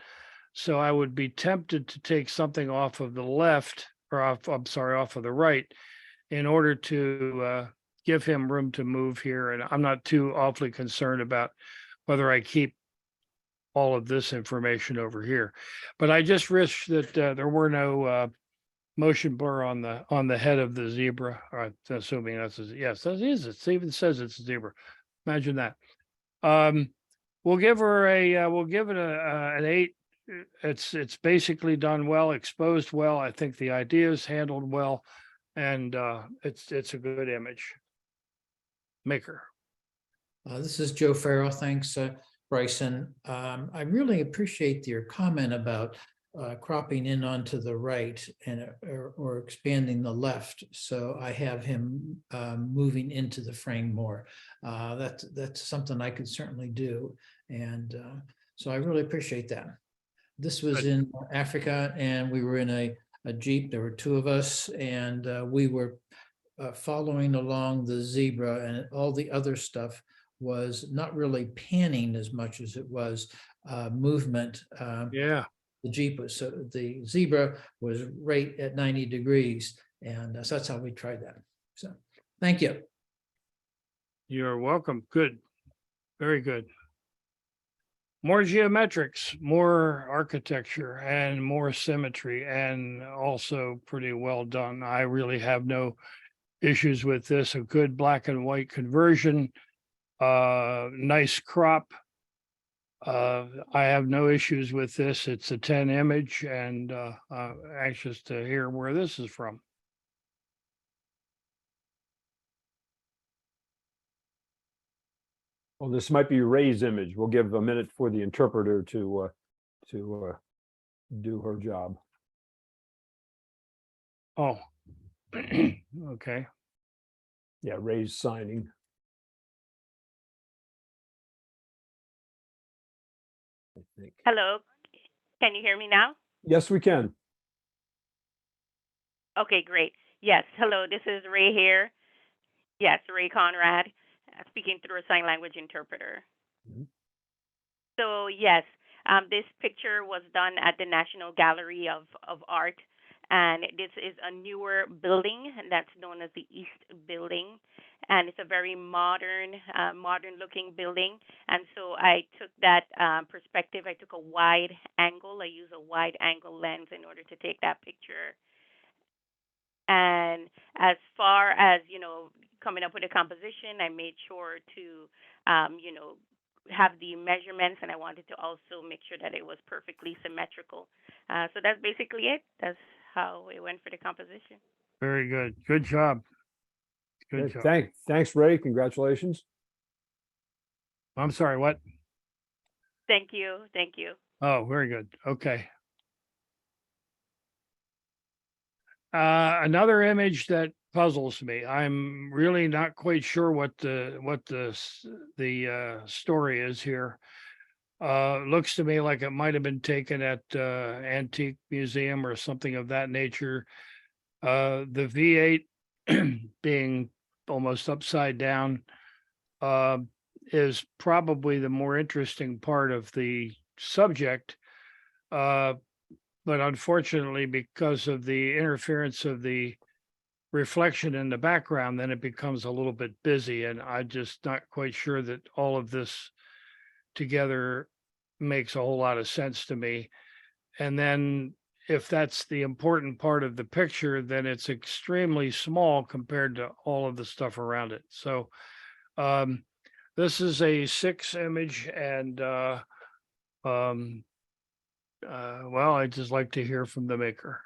Speaker 5: So I would be tempted to take something off of the left, or off of the right, in order to give him room to move here. And I'm not too awfully concerned about whether I keep all of this information over here. But I just wish that there were no motion blur on the head of the zebra. Assuming that's yes, that is. It even says it's a zebra. Imagine that. We'll give her we'll give it an 8. It's basically done well, exposed well. I think the idea is handled well, and it's a good image. Maker.
Speaker 3: This is Joe Farrell. Thanks, Bryson. I really appreciate your comment about cropping in onto the right and or expanding the left. So I have him moving into the frame more. That's something I could certainly do. And so I really appreciate that. This was in Africa, and we were in a Jeep. There were 2 of us, and we were following along the zebra, and all the other stuff was not really panning as much as it was movement.
Speaker 5: Yeah,
Speaker 3: The zebra was right at 90 degrees, and so that's how we tried that. So, thank you.
Speaker 5: you're welcome. Good. Very good. More geometrics, more architecture, and more symmetry, and also pretty well done. I really have no issues with this. A good black and white conversion, nice crop. I have no issues with this. It's a 10 image, and anxious to hear where this is from.
Speaker 1: Well, this might be Ray's image. We'll give a minute for the interpreter to do her job.
Speaker 5: Oh, okay.
Speaker 1: Yeah, Ray's signing. I think.
Speaker 13: Hello, can you hear me now?
Speaker 1: Yes, we can.
Speaker 13: Okay, great. Yes, hello, this is Ray here. Yes, Ray Conrad, speaking through a sign language interpreter.
Speaker 1: Mhm.
Speaker 13: So yes, this picture was done at the National Gallery of Art, and this is a newer building that's known as the East Building, and it's a very modern, modern-looking building. And so I took that perspective. I took a wide angle. I use a wide-angle lens in order to take that picture. And as far as, coming up with a composition, I made sure to, have the measurements, and I wanted to also make sure that it was perfectly symmetrical. So that's basically it. That's how it went for the composition.
Speaker 5: Very good. Good job. Good
Speaker 1: Okay,
Speaker 5: job.
Speaker 1: Thanks, Ray. Congratulations.
Speaker 5: I'm sorry, what?
Speaker 13: Thank you. Thank you.
Speaker 5: Oh, very good. Okay. Another image that puzzles me. I'm really not quite sure what the story is here. Looks to me like it might have been taken at antique museum or something of that nature. The V8 being almost upside down is probably the more interesting part of the subject. But unfortunately, because of the interference of the reflection in the background, then it becomes a little bit busy, and I'm just not quite sure that all of this together makes a whole lot of sense to me. And then if that's the important part of the picture, then it's extremely small compared to all of the stuff around it. So this is a 6 image, and well, I'd just like to hear from the maker.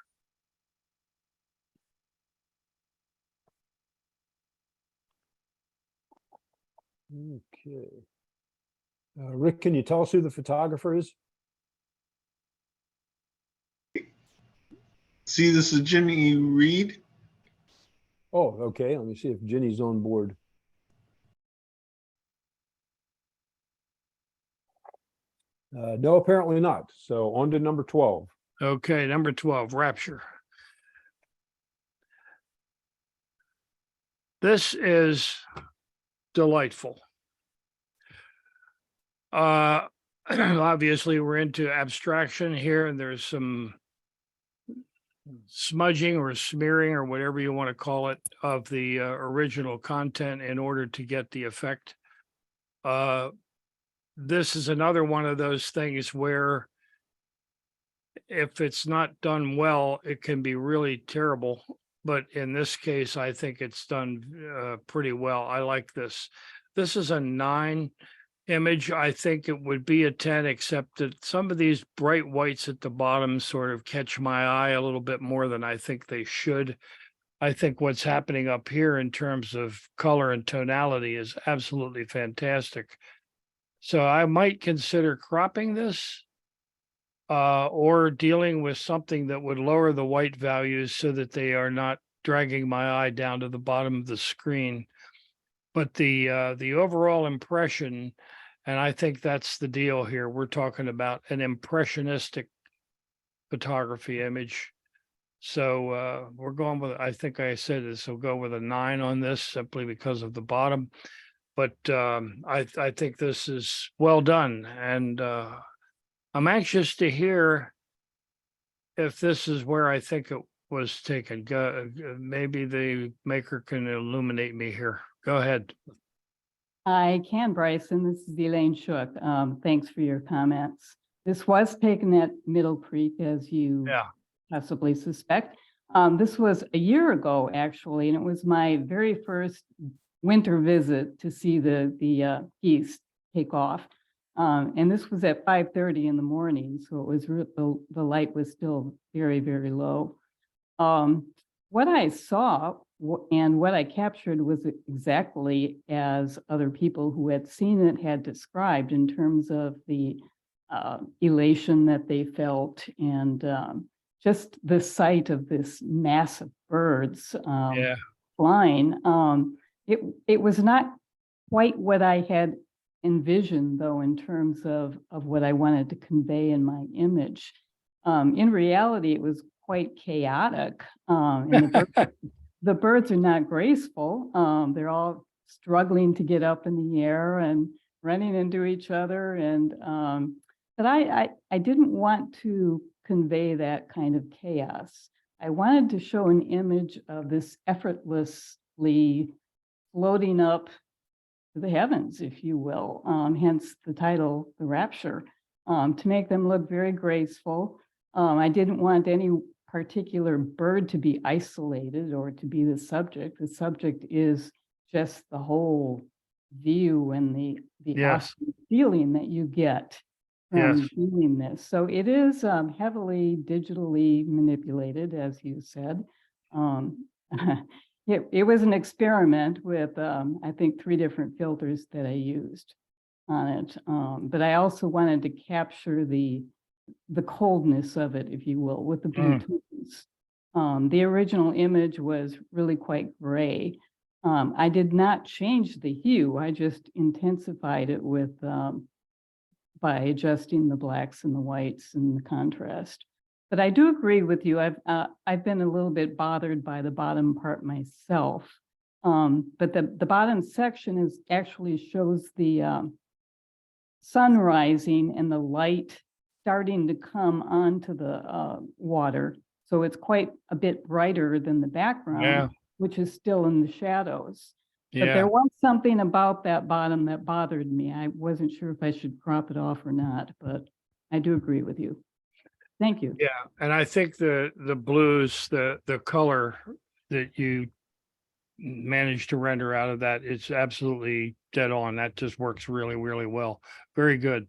Speaker 1: Okay. Rick, can you tell us who the photographer is?
Speaker 7: See, this is Jimmy Reed.
Speaker 1: Oh, okay. Let me see if Ginny's on board. No, apparently not. So on to number 12.
Speaker 5: Okay, number 12, Rapture. This is delightful. Obviously, we're into abstraction here, and there's some smudging or smearing or whatever you want to call it of the original content in order to get the effect. This is another one of those things where if it's not done well, it can be really terrible. But in this case, I think it's done pretty well. I like this. This is a 9 image. I think it would be a 10, except that some of these bright whites at the bottom sort of catch my eye a little bit more than I think they should. I think what's happening up here in terms of color and tonality is absolutely fantastic. So I might consider cropping this or dealing with something that would lower the white values so that they are not dragging my eye down to the bottom of the screen. But the overall impression, and I think that's the deal here, we're talking about an impressionistic photography image. So we're going with, I think I said this, we'll go with a 9 on this simply because of the bottom. But I think this is well done, and I'm anxious to hear if this is where I think it was taken. Maybe the maker can illuminate me here. Go ahead.
Speaker 8: I can, Bryson. This is Elaine Shook. Thanks for your comments. This was taken at Middle Creek, as you
Speaker 5: Yeah.
Speaker 8: possibly suspect. This was a year ago, actually, and it was my very first winter visit to see the geese take off. And this was at 5:30 in the morning, so it was the light was still very, very low. What I saw and what I captured was exactly as other people who had seen it had described, in terms of the elation that they felt, and just the sight of this mass of birds
Speaker 5: Yeah.
Speaker 8: flying. It was not quite what I had envisioned, though, in terms of what I wanted to convey in my image. In reality, it was quite chaotic. And the birds are not graceful. They're all struggling to get up in the air and running into each other. And but I didn't want to convey that kind of chaos. I wanted to show an image of this effortlessly floating up to the heavens, if you will, hence the title, The Rapture, to make them look very graceful. I didn't want any particular bird to be isolated or to be the subject. The subject is just the whole view and the
Speaker 5: Yes.
Speaker 8: awesome feeling that you get from doing this. So it is heavily digitally manipulated, as you said. It was an experiment with, I think, 3 different filters that I used on it. But I also wanted to capture the coldness of it, if you will, with the blue tones. The original image was really quite gray. I did not change the hue. I just intensified it with by adjusting the blacks and the whites and the contrast. But I do agree with you. I've been a little bit bothered by the bottom part myself. But the bottom section actually shows the sun rising and the light starting to come onto the water. So it's quite a bit brighter than the background, which is still in the shadows. But there was something about that bottom that bothered me. I wasn't sure if I should crop it off or not, but I do agree with you. Thank you.
Speaker 5: Yeah, and I think the blues, the color that you managed to render out of that, it's absolutely dead on. That just works really, really well. Very good.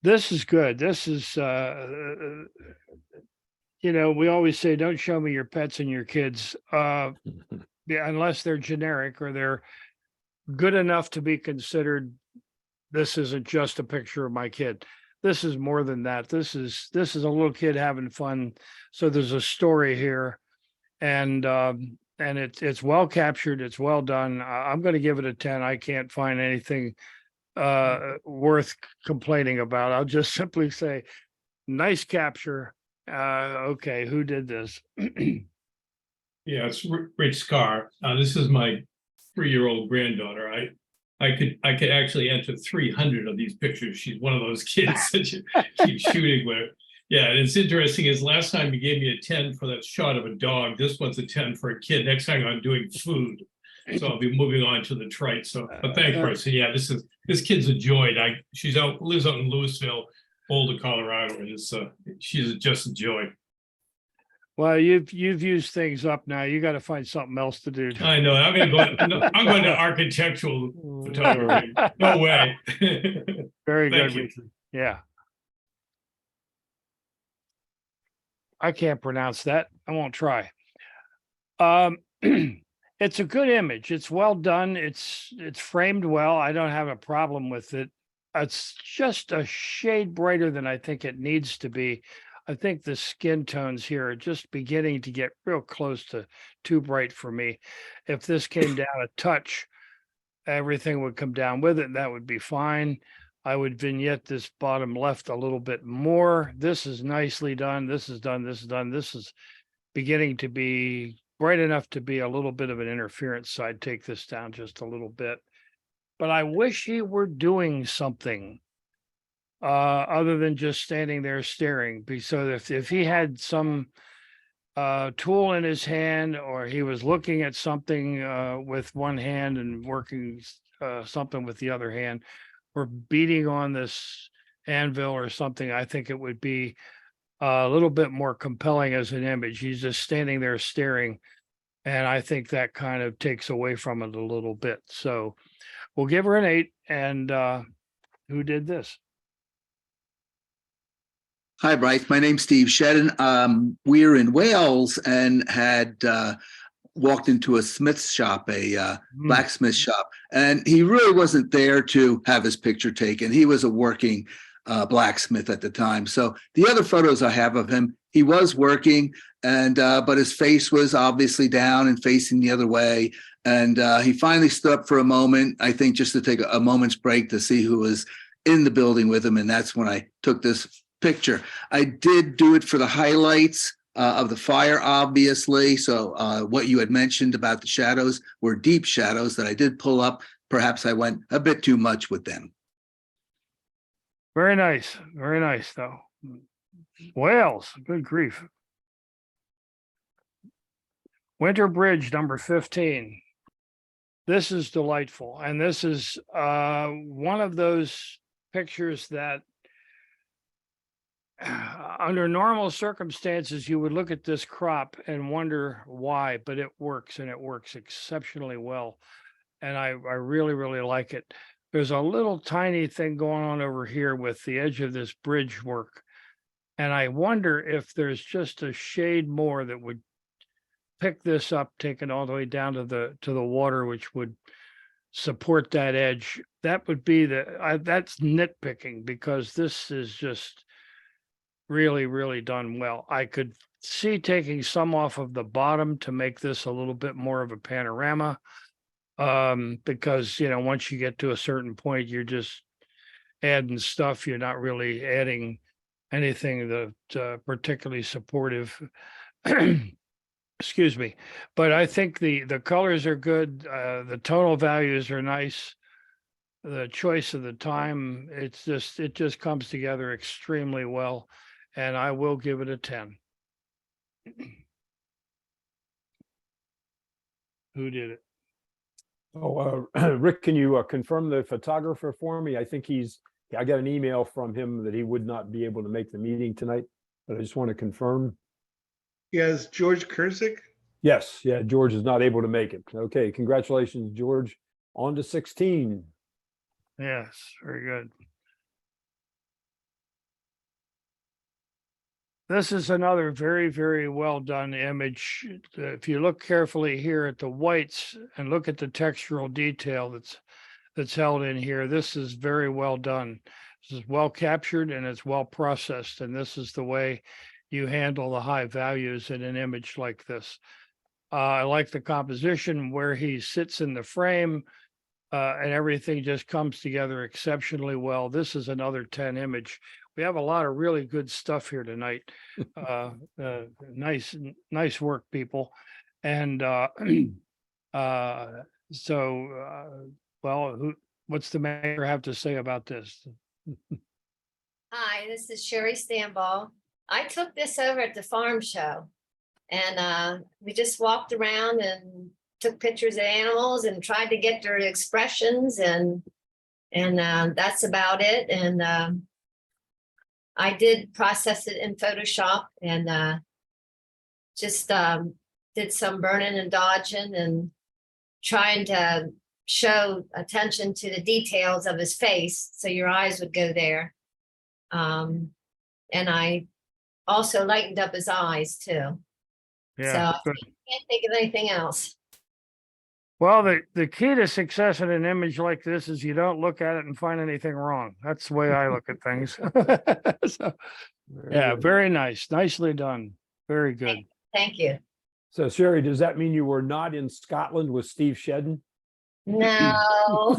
Speaker 5: This is good. This is, we always say, don't show me your pets and your kids, unless they're generic or they're good enough to be considered. This isn't just a picture of my kid. This is more than that. This is a little kid having fun. So there's a story here, and it's well captured. It's well done. I'm going to give it a 10. I can't find anything worth complaining about. I'll just simply say, nice capture. Okay, who did this?
Speaker 14: Yeah, it's Rich Scar. This is my 3-year-old granddaughter. I could actually enter 300 of these pictures. She's one of those kids that you keep shooting with. Yeah, and it's interesting is last time you gave me a 10 for that shot of a dog. This one's a 10 for a kid. Next time I'm doing food. So I'll be moving on to the trite. So, but thanks, Bryson. Yeah, this kid's a joy. Lives out in Louisville, Boulder, Colorado, and she's just a joy.
Speaker 5: Well, you've used things up now. You got to find something else to do.
Speaker 14: I know. I'm going to architectural photography. No way.
Speaker 5: Very
Speaker 14: Thank
Speaker 5: good.
Speaker 14: you.
Speaker 5: Yeah. I can't pronounce that. I won't try. It's a good image. It's well done. It's framed well. I don't have a problem with it. It's just a shade brighter than I think it needs to be. I think the skin tones here are just beginning to get real close to too bright for me. If this came down a touch, everything would come down with it, and that would be fine. I would vignette this bottom left a little bit more. This is nicely done. This is done. This is done. This is beginning to be bright enough to be a little bit of an interference, so I'd take this down just a little bit. But I wish he were doing something other than just standing there staring. So if he had some tool in his hand, or he was looking at something with one hand and working something with the other hand, or beating on this anvil or something, I think it would be a little bit more compelling as an image. He's just standing there staring, and I think that kind of takes away from it a little bit. So we'll give her an 8. And who did this?
Speaker 15: Hi, Bryce. My name's Steve Shedden. We're in Wales and had walked into a smith's shop, a blacksmith shop, and he really wasn't there to have his picture taken. He was a working blacksmith at the time. So the other photos I have of him, he was working, and but his face was obviously down and facing the other way. And he finally stood up for a moment, I think just to take a moment's break to see who was in the building with him. And that's when I took this picture. I did do it for the highlights of the fire, obviously. So what you had mentioned about the shadows were deep shadows that I did pull up. Perhaps I went a bit too much with them.
Speaker 5: Very nice. Very nice, though. Wales, good grief. Winter Bridge, number 15. This is delightful. And this is one of those pictures that under normal circumstances, you would look at this crop and wonder why, but it works, and it works exceptionally well. And I really, really like it. There's a little tiny thing going on over here with the edge of this bridge work. And I wonder if there's just a shade more that would pick this up, take it all the way down to the water, which would support that edge. That would be that's nitpicking, because this is just really, really done well. I could see taking some off of the bottom to make this a little bit more of a panorama, because, you know, once you get to a certain point, you're just adding stuff. You're not really adding anything that particularly supportive. Excuse me. But I think the colors are good. The tonal values are nice. The choice of the time, it just comes together extremely well. And I will give it a 10. Who did it?
Speaker 1: Oh, Rick, can you confirm the photographer for me? I think I got an email from him that he would not be able to make the meeting tonight, but I just want to confirm.
Speaker 7: Yes, George Kurzik.
Speaker 1: Yes, yeah, George is not able to make it. Okay, congratulations, George. On to 16.
Speaker 5: Yes, very good. This is another very, very well done image. If you look carefully here at the whites and look at the textural detail that's held in here, this is very well done. This is well captured and it's well processed. And this is the way you handle the high values in an image like this. I like the composition where he sits in the frame, and everything just comes together exceptionally well. This is another 10 image. We have a lot of really good stuff here tonight. Nice work, people. And what's the mayor have to say about this?
Speaker 16: Hi, this is Sherry Stanball. I took this over at the farm show, and we just walked around and took pictures of animals and tried to get their expressions, and that's about it. And I did process it in Photoshop and just did some burning and dodging and trying to show attention to the details of his face so your eyes would go there. And I also lightened up his eyes too.
Speaker 5: Yeah,
Speaker 16: so I can't think of anything else.
Speaker 5: Well, the key to success in an image like this is you don't look at it and find anything wrong. That's the way I look at things. So, yeah, very nice. Nicely done. Very good.
Speaker 16: Thank you.
Speaker 1: So Sherry, does that mean you were not in Scotland with Steve Shedden?
Speaker 16: No.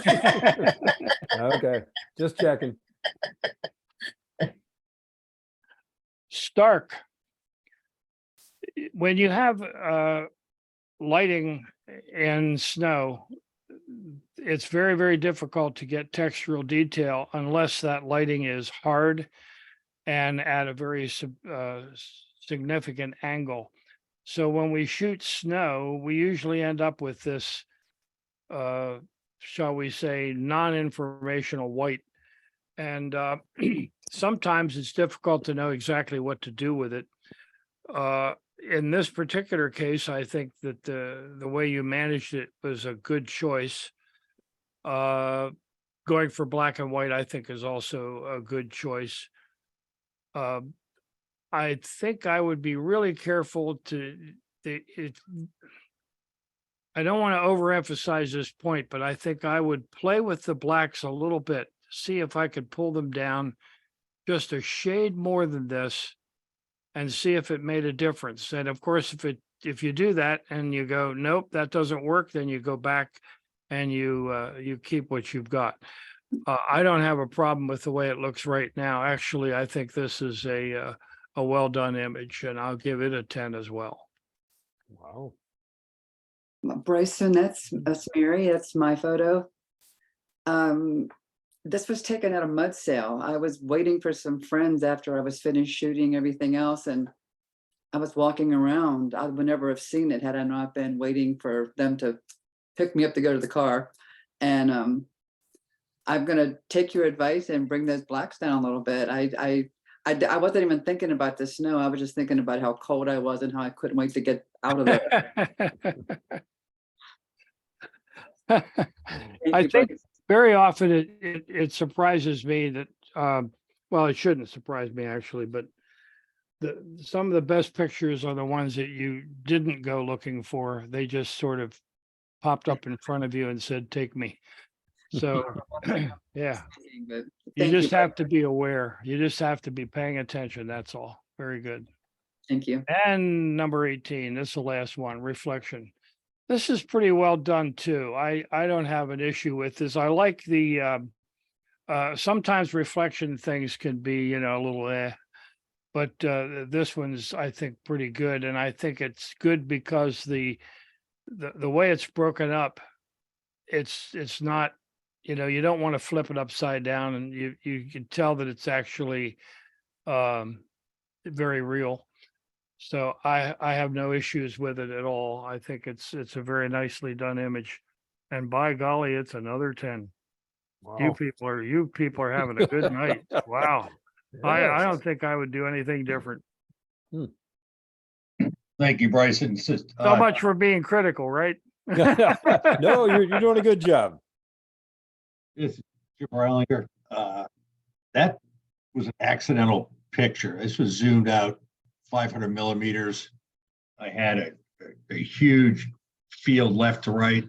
Speaker 1: Okay, just checking.
Speaker 5: Stark. When you have lighting and snow, it's very, very difficult to get textural detail unless that lighting is hard and at a very significant angle. So when we shoot snow, we usually end up with this, shall we say, non-informational white. And sometimes it's difficult to know exactly what to do with it. In this particular case, I think that the way you managed it was a good choice. Going for black and white, I think, is also a good choice. I think I would be really careful I don't want to overemphasize this point, but I think I would play with the blacks a little bit, see if I could pull them down just a shade more than this and see if it made a difference. And of course, if you do that and you go, nope, that doesn't work, then you go back and you keep what you've got. I don't have a problem with the way it looks right now. Actually, I think this is a well done image, and I'll give it a 10 as well.
Speaker 1: Wow.
Speaker 17: Bryson, that's Mary. That's my photo. This was taken at a mud sale. I was waiting for some friends after I was finished shooting everything else, and I was walking around. I would never have seen it had I not been waiting for them to pick me up to go to the car. And I'm gonna take your advice and bring those blacks down a little bit. I wasn't even thinking about the snow. I was just thinking about how cold I was and how I couldn't wait to get out of there.
Speaker 5: I think very often it surprises me that, well, it shouldn't surprise me actually, but some of the best pictures are the ones that you didn't go looking for. They just sort of popped up in front of you and said, take me. So, yeah, you just have to be aware. You just have to be paying attention. That's all. Very good.
Speaker 17: Thank you.
Speaker 5: And number 18, this is the last one, reflection. This is pretty well done too. I don't have an issue with this. I like the, sometimes reflection things can be, a little but this one's, I think, pretty good. And I think it's good because the way it's broken up, it's not, you don't want to flip it upside down, and you can tell that it's actually very real. So I have no issues with it at all. I think it's a very nicely done image, and by golly, it's another 10.
Speaker 1: Wow.
Speaker 5: You people are having a good night. Wow. I
Speaker 1: Yes.
Speaker 5: don't think I would do anything different.
Speaker 18: Thank you, Bryson. It's just,
Speaker 5: So much for being critical, right?
Speaker 1: No, you're doing a good job.
Speaker 18: This is Jim Riley here. That was an accidental picture. This was zoomed out 500 millimeters. I had a huge field left to right,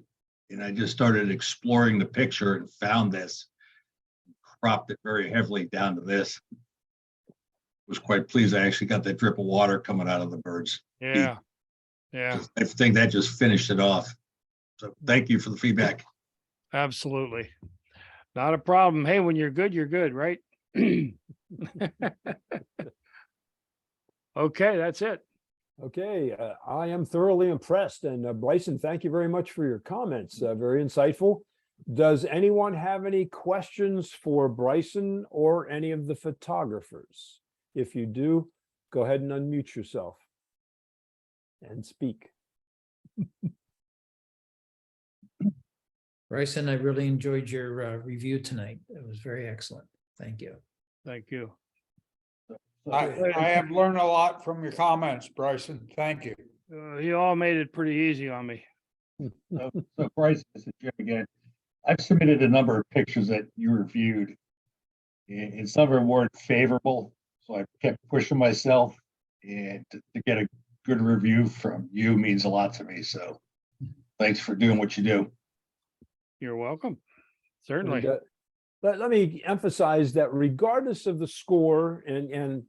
Speaker 18: and I just started exploring the picture and found this, cropped it very heavily down to this. Was quite pleased. I actually got that drip of water coming out of the birds.
Speaker 5: Yeah. Yeah,
Speaker 18: I think that just finished it off. So thank you for the feedback.
Speaker 5: absolutely. Not a problem. Hey, when you're good, right? Okay, that's it.
Speaker 1: Okay, I am thoroughly impressed. And Bryson, thank you very much for your comments. Very insightful. Does anyone have any questions for Bryson or any of the photographers? If you do, go ahead and unmute yourself and speak.
Speaker 3: Bryson, I really enjoyed your review tonight. It was very excellent. Thank you.
Speaker 5: Thank you.
Speaker 19: I have learned a lot from your comments, Bryson. Thank you.
Speaker 5: You all made it pretty easy on me.
Speaker 18: So Bryson, this is Jim again. I've submitted a number of pictures that you reviewed, and some of them weren't favorable. So I kept pushing myself, and to get a good review from you means a lot to me. So thanks for doing what you do.
Speaker 5: You're welcome. Certainly.
Speaker 1: And, let me emphasize that regardless of the score and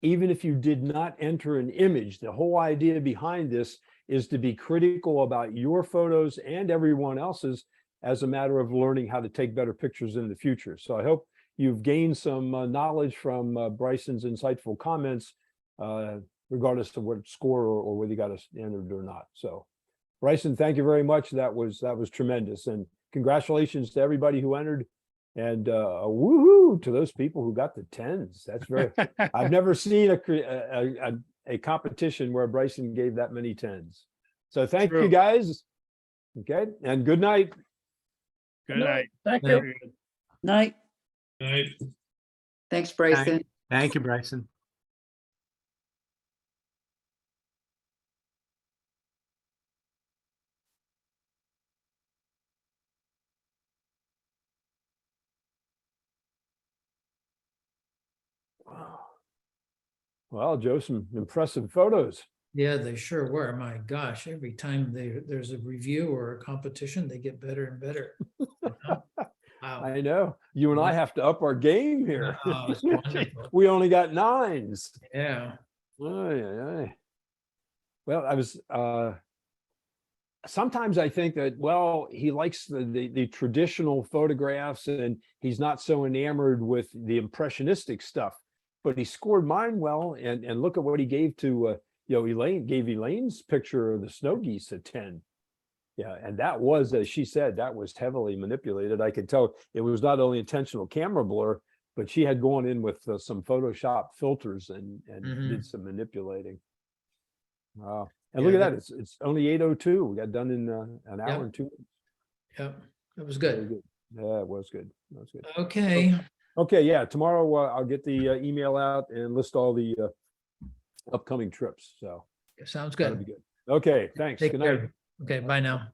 Speaker 1: even if you did not enter an image, the whole idea behind this is to be critical about your photos and everyone else's as a matter of learning how to take better pictures in the future. So I hope you've gained some knowledge from Bryson's insightful comments, regardless of what score or whether you got us entered or not. So Bryson, thank you very much. That was tremendous. And congratulations to everybody who entered. And a woohoo to those people who got the tens. That's very, I've never seen a competition where Bryson gave that many tens. So thank you
Speaker 5: True.
Speaker 1: guys. Okay, and good night.
Speaker 5: Good night.
Speaker 3: Thank
Speaker 5: Very
Speaker 3: you.
Speaker 5: good.
Speaker 8: Night.
Speaker 14: Right.
Speaker 17: Thanks, Bryson.
Speaker 9: Thank you, Bryson.
Speaker 1: Wow. Well, Joe, some impressive photos.
Speaker 3: Yeah, they sure were. My gosh, every time there's a review or a competition, they get better and better. You know? Wow.
Speaker 1: I know. You and I have to up our game here.
Speaker 3: Oh, it's wonderful.
Speaker 1: We only got nines.
Speaker 3: Yeah.
Speaker 1: Well, I was sometimes I think that, well, he likes the traditional photographs and he's not so enamored with the impressionistic stuff, but he scored mine well. And look at what he gave to Elaine's picture of the snow geese a 10. Yeah, and that was, as she said, that was heavily manipulated. I could tell it was not only intentional camera blur, but she had gone in with some Photoshop filters and did some manipulating. Wow. And look at that, it's only 8:02. We got done in an hour and 2 minutes.
Speaker 3: Yep, it was
Speaker 1: Very
Speaker 3: good.
Speaker 1: good. Yeah, it was good. That was good.
Speaker 3: Okay.
Speaker 1: Okay, yeah, tomorrow I'll get the email out and list all the upcoming trips. So
Speaker 3: Sounds
Speaker 1: that'll
Speaker 3: good.
Speaker 1: be good. Okay, thanks.
Speaker 3: Take
Speaker 1: Good
Speaker 3: care.
Speaker 1: night.
Speaker 3: Okay, bye now.